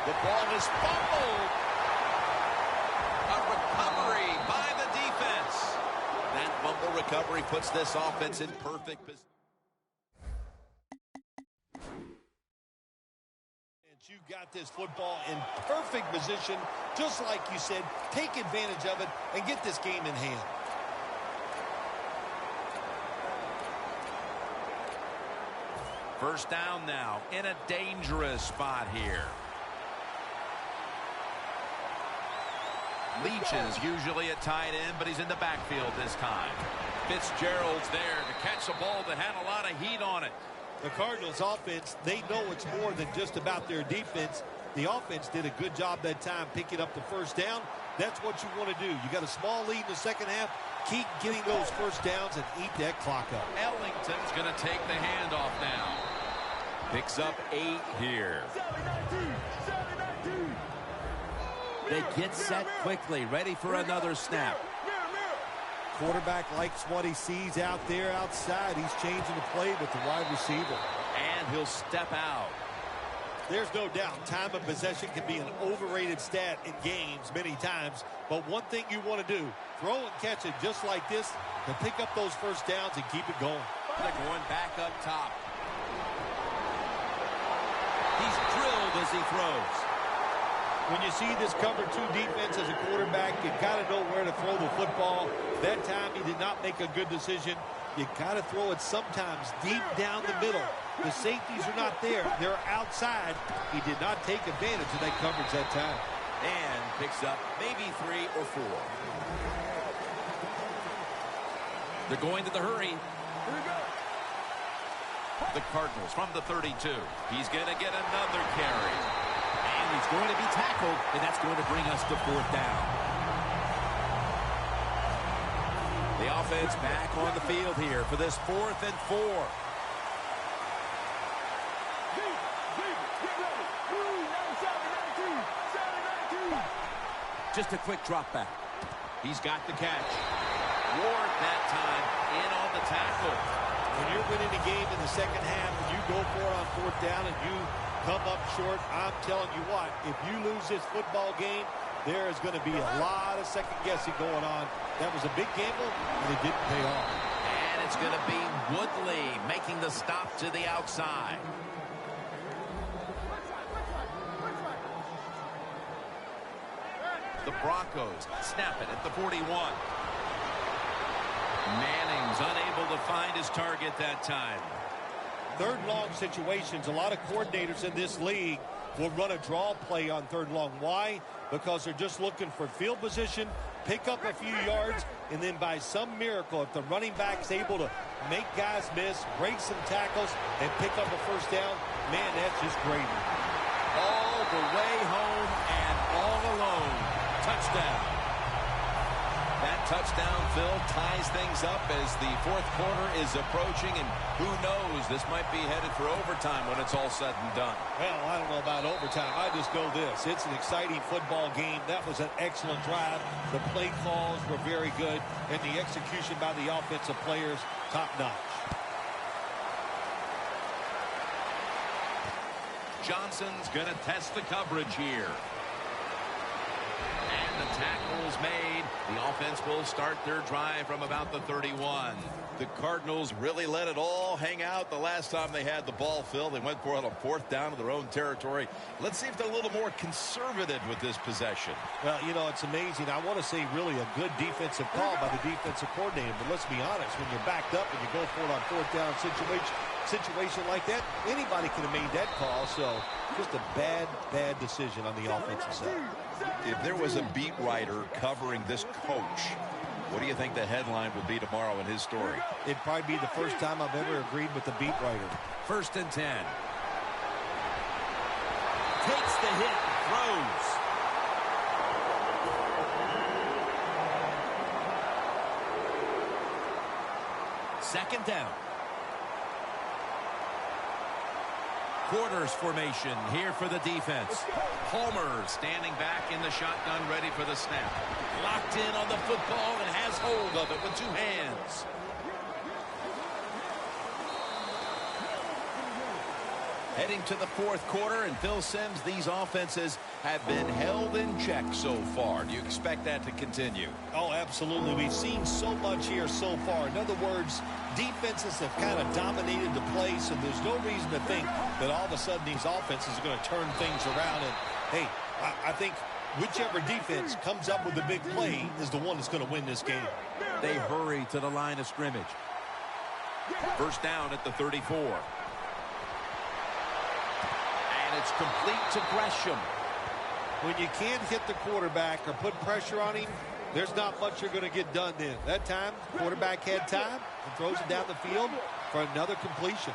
The ball is fumbled. A recovery by the defense. That fumble recovery puts this offense in perfect position. You got this football in perfect position, just like you said. Take advantage of it and get this game in hand. First down now in a dangerous spot here. Leach is usually at tight end, but he's in the backfield this time. Fitzgerald's there to catch a ball that had a lot of heat on it. The Cardinals offense, they know it's more than just about their defense. The offense did a good job that time picking up the first down. That's what you want to do. You got a small lead in the second half. Keep getting those first downs and eat that clock up. Ellington's going to take the handoff now. Picks up 8 here. They get set quickly, ready for another snap. Quarterback likes what he sees out there outside. He's changing the play with the wide receiver. And he'll step out. There's no doubt time of possession can be an overrated stat in games many times. But one thing you want to do, throw and catch it just like this to pick up those first downs and keep it going. They're going back up top. He's drilled as he throws. When you see this cover 2 defense as a quarterback, you got to know where to throw the football. That time he did not make a good decision. You got to throw it sometimes deep down the middle. The safeties are not there. They're outside. He did not take advantage of that coverage that time. And picks up maybe 3 or 4. They're going to the hurry. The Cardinals from the 32. He's going to get another carry. And he's going to be tackled, and that's going to bring us to 4th down. The offense back on the field here for this 4th and 4. Just a quick drop back. He's got the catch. Ward that time in on the tackle. When you're winning the game in the second half and you go for it on 4th down and you come up short, I'm telling you what, if you lose this football game, there is going to be a lot of second guessing going on. That was a big gamble, and it didn't pay off. And it's going to be Woodley making the stop to the outside. The Broncos snap it at the 41. Manning's unable to find his target that time. 3rd long situations, a lot of coordinators in this league will run a draw play on 3rd long. Why? Because they're just looking for field position, pick up a few yards, and then by some miracle, if the running back's able to make guys miss, break some tackles, and pick up a first down, man, that's just great. All the way home and all alone. Touchdown. That touchdown, Phil, ties things up as the 4th quarter is approaching, and who knows, this might be headed for overtime when it's all said and done. Well, I don't know about overtime. I just know this. It's an exciting football game. That was an excellent drive. The play calls were very good, and the execution by the offensive players, top-notch. Johnson's going to test the coverage here. The tackle's made. The offense will start their drive from about the 31. The Cardinals really let it all hang out the last time they had the ball, Phil. They went for it on 4th down to their own territory. Let's see if they're a little more conservative with this possession. Well, you know, it's amazing. I want to say really a good defensive call by the defensive coordinator. But let's be honest, when you're backed up and you go for it on 4th down situation like that, anybody could have made that call. So just a bad decision on the offensive side. If there was a beat writer covering this coach, what do you think the headline would be tomorrow in his story? It'd probably be the first time I've ever agreed with the beat writer. 1st and 10. Takes the hit, throws. Second down. Quarters formation here for the defense. Palmer standing back in the shotgun, ready for the snap. Locked in on the football and has hold of it with 2 hands. Heading to the 4th quarter, and Phil Simms, these offenses have been held in check so far. Do you expect that to continue? Oh, absolutely. We've seen so much here so far. In other words, defenses have kind of dominated the play, so there's no reason to think that all of a sudden these offenses are going to turn things around. And, hey, I think whichever defense comes up with the big play is the one that's going to win this game. They hurry to the line of scrimmage. 1st down at the 34. And it's complete to Gresham. when you can't hit the quarterback or put pressure on him, there's not much you're going to get done then. That time, the quarterback had time and throws it down the field for another completion.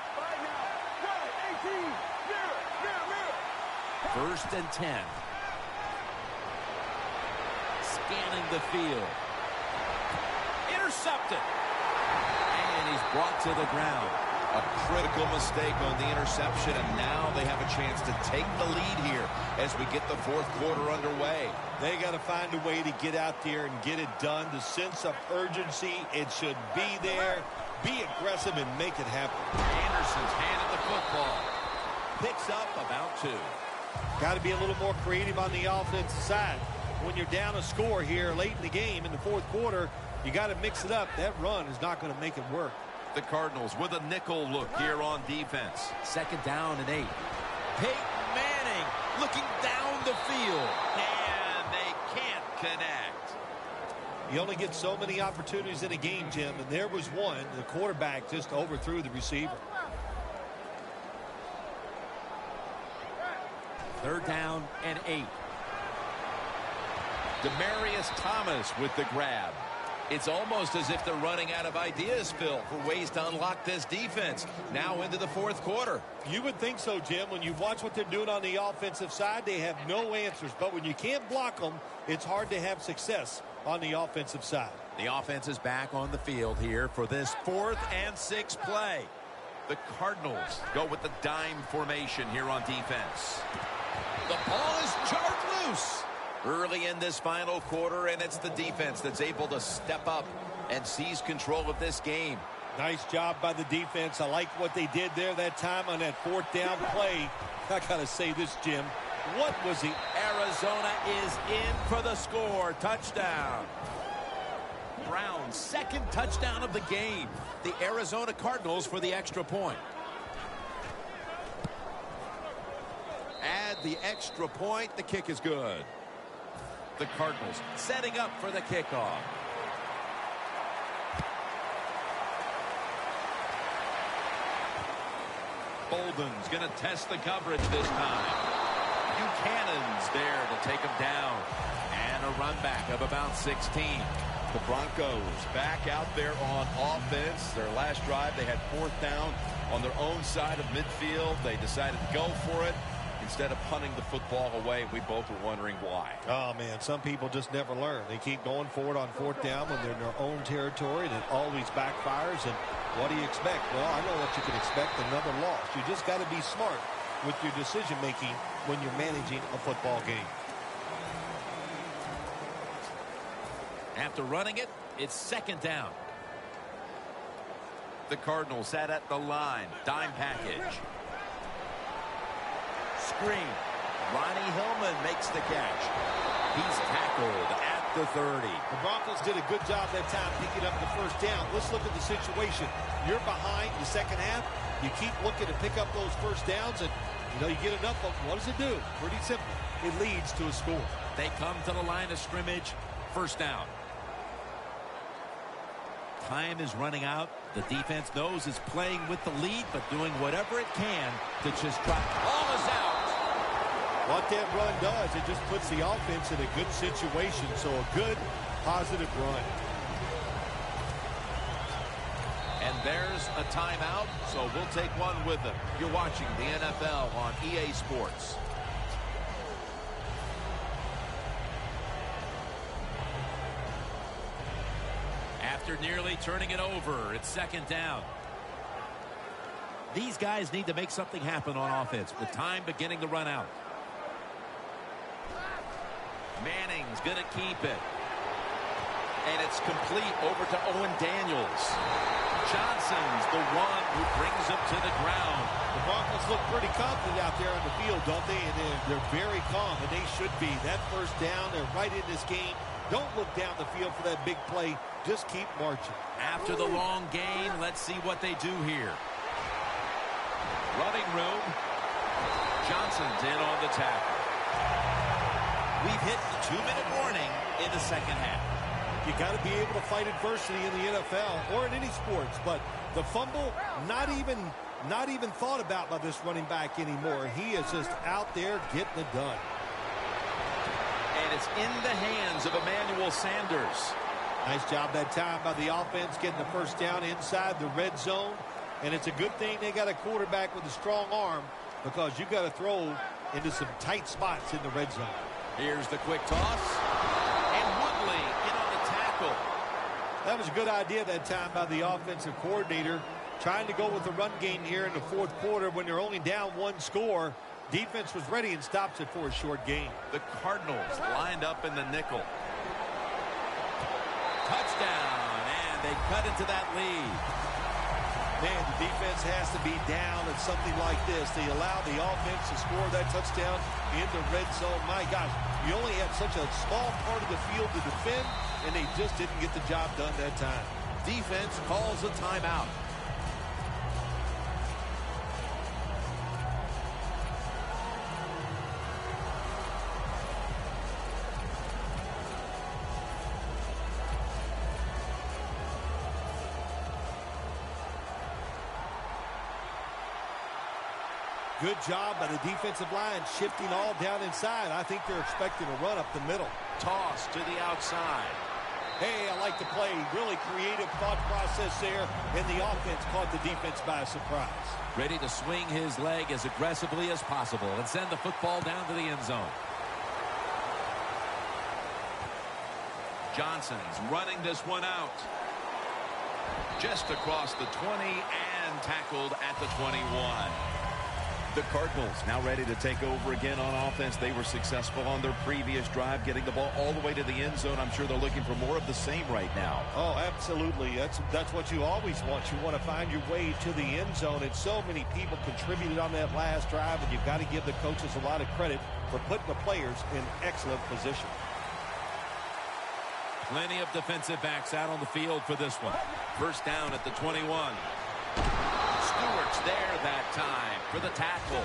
1st and 10. Scanning the field. Intercepted. And he's brought to the ground. A critical mistake on the interception, and now they have a chance to take the lead here as we get the 4th quarter underway. They got to find a way to get out there and get it done. The sense of urgency, it should be there. Be aggressive and make it happen. Anderson's handed the football. Picks up about 2. Got to be a little more creative on the offensive side. When you're down a score here late in the game in the 4th quarter, you got to mix it up. That run is not going to make it work. The Cardinals with a nickel look here on defense. 2nd down and 8. Peyton Manning looking down the field. And they can't connect. You only get so many opportunities in a game, Jim, and there was one. The quarterback just overthrew the receiver. 3rd down and 8. Demaryius Thomas with the grab. It's almost as if they're running out of ideas, Phil, for ways to unlock this defense. Now into the 4th quarter. You would think so, Jim. When you watch what they're doing on the offensive side, they have no answers. But when you can't block them, it's hard to have success on the offensive side. The offense is back on the field here for this 4th and 6 play. The Cardinals go with the dime formation here on defense. The ball is jarred loose early in this final quarter, and it's the defense that's able to step up and seize control of this game. Nice job by the defense. I like what they did there that time on that 4th down play. I got to say this, Jim. What was he? Arizona is in for the score. Touchdown. Brown's 2nd touchdown of the game. The Arizona Cardinals for the extra point. Add the extra point. The kick is good. The Cardinals setting up for the kickoff. Bolden's going to test the coverage this time. Buchanan's there to take him down. And a run back of about 16. The Broncos back out there on offense. Their last drive, they had 4th down on their own side of midfield. They decided to go for it instead of punting the football away. We both were wondering why. Oh, man, some people just never learn. They keep going forward on 4th down when they're in their own territory, and it always backfires. And what do you expect? Well, I know what you can expect, another loss. You just got to be smart with your decision-making when you're managing a football game. After running it, it's 2nd down. The Cardinals sat at the line. Dime package. Screen. Ronnie Hillman makes the catch. He's tackled at the 30. The Broncos did a good job that time picking up the 1st down. Let's look at the situation. You're behind the 2nd half. You keep looking to pick up those 1st downs, and you get enough of them. What does it do? Pretty simple. It leads to a score. They come to the line of scrimmage. 1st down. Time is running out. The defense knows it's playing with the lead, but doing whatever it can to just try. Ball is out. What that run does, it just puts the offense in a good situation. So a good, positive run. And there's a timeout, so we'll take one with them. You're watching the NFL on EA Sports. After nearly turning it over, it's 2nd down. These guys need to make something happen on offense with time beginning to run out. Manning's going to keep it. And it's complete over to Owen Daniels. Johnson's the one who brings him to the ground. The Broncos look pretty confident out there on the field, don't they? And they're very calm, and they should be. That 1st down, they're right in this game. Don't look down the field for that big play. Just keep marching. After the long gain, let's see what they do here. Running room. Johnson's in on the tackle. We've hit the 2-minute warning in the 2nd half. You got to be able to fight adversity in the NFL or in any sports, but the fumble, not even thought about by this running back anymore. He is just out there getting it done. And it's in the hands of Emmanuel Sanders. Nice job that time by the offense getting the first down inside the red zone. And it's a good thing they got a quarterback with a strong arm, because you got to throw into some tight spots in the red zone. Here's the quick toss. And Woodley in on the tackle. That was a good idea that time by the offensive coordinator, trying to go with the run game here in the fourth quarter when they're only down one score. Defense was ready and stops it for a short gain. The Cardinals lined up in the nickel. Touchdown, and they cut into that lead. Man, the defense has to be down at something like this. They allow the offense to score that touchdown in the red zone. My gosh, you only had such a small part of the field to defend, and they just didn't get the job done that time. Defense calls a timeout. Good job by the defensive line shifting all down inside. I think they're expecting a run up the middle. Toss to the outside. Hey, I like the play. Really creative thought process there, and the offense caught the defense by surprise. Ready to swing his leg as aggressively as possible and send the football down to the end zone. Johnson's running this one out. Just across the 20 and tackled at the 21. The Cardinals now ready to take over again on offense. They were successful on their previous drive, getting the ball all the way to the end zone. I'm sure they're looking for more of the same right now. Oh, absolutely. That's what you always want. You want to find your way to the end zone, and so many people contributed on that last drive, and you've got to give the coaches a lot of credit for putting the players in excellent position. Plenty of defensive backs out on the field for this one. First down at the 21. Stewart's there that time for the tackle.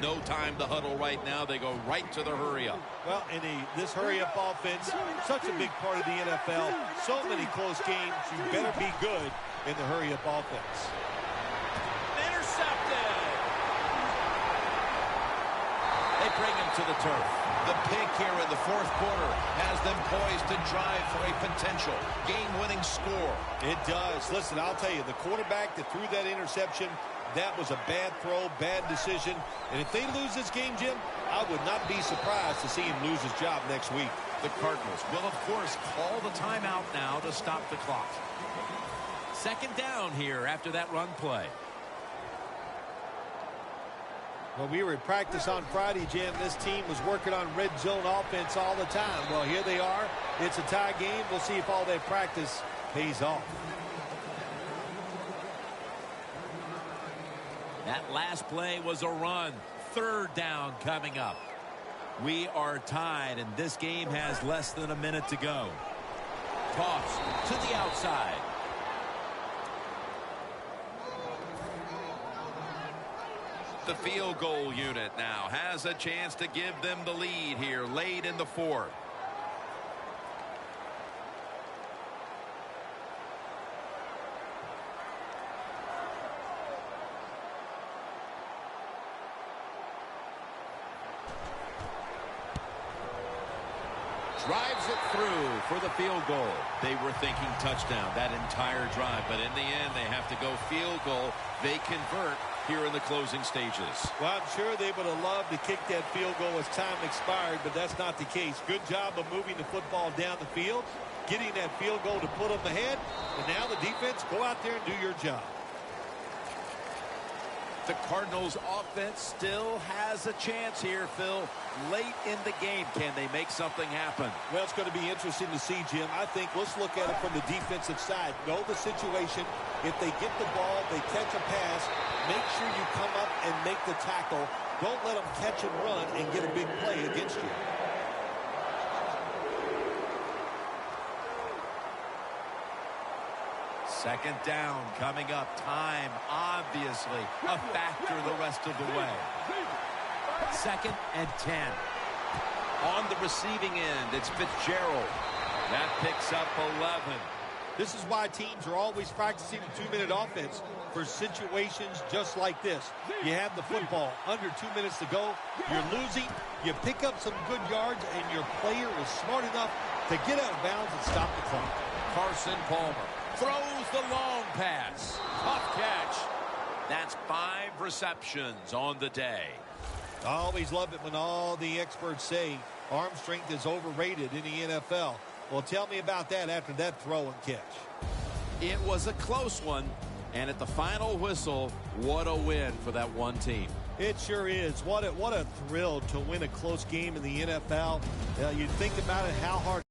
No time to huddle right now. They go right to the hurry-up. Well, in this hurry-up offense, such a big part of the NFL, so many close games, you better be good in the hurry-up offense. Intercepted! They bring him to the turf. The pick here in the fourth quarter has them poised to drive for a potential game-winning score. It does. Listen, I'll tell you, the quarterback that threw that interception, that was a bad throw, bad decision. And if they lose this game, Jim, I would not be surprised to see him lose his job next week. The Cardinals will, of course, call the timeout now to stop the clock. Second down here after that run play. Well, we were at practice on Friday, Jim. This team was working on red zone offense all the time. Well, here they are. It's a tie game. We'll see if all that practice pays off. That last play was a run. Third down coming up. We are tied, and this game has less than a minute to go. Toss to the outside. The field goal unit now has a chance to give them the lead here late in the fourth. Drives it through for the field goal. They were thinking touchdown that entire drive, but in the end they have to go field goal. They convert here in the closing stages. Well, I'm sure they would have loved to kick that field goal as time expired, but that's not the case. Good job of moving the football down the field, getting that field goal to put them ahead, and now the defense, go out there and do your job. The Cardinals offense still has a chance here, Phil. Late in the game, can they make something happen? Well, it's going to be interesting to see, Jim. I think let's look at it from the defensive side. Know the situation. If they get the ball, they catch a pass, make sure you come up and make the tackle. Don't let them catch and run and get a big play against you. Second down coming up. Time, obviously, a factor the rest of the way. 2nd and 10. On the receiving end, it's Fitzgerald. That picks up 11. This is why teams are always practicing the 2-minute offense for situations just like this. You have the football under 2 minutes to go. You're losing. You pick up some good yards, and your player is smart enough to get out of bounds and stop the clock. Carson Palmer throws the long pass. Tough catch. That's 5 receptions on the day. I always love it when all the experts say arm strength is overrated in the NFL. Well, tell me about that after that throw and catch. It was a close one, and at the final whistle, what a win for that one team. It sure is. What a thrill to win a close game in the NFL. You think about it, how hard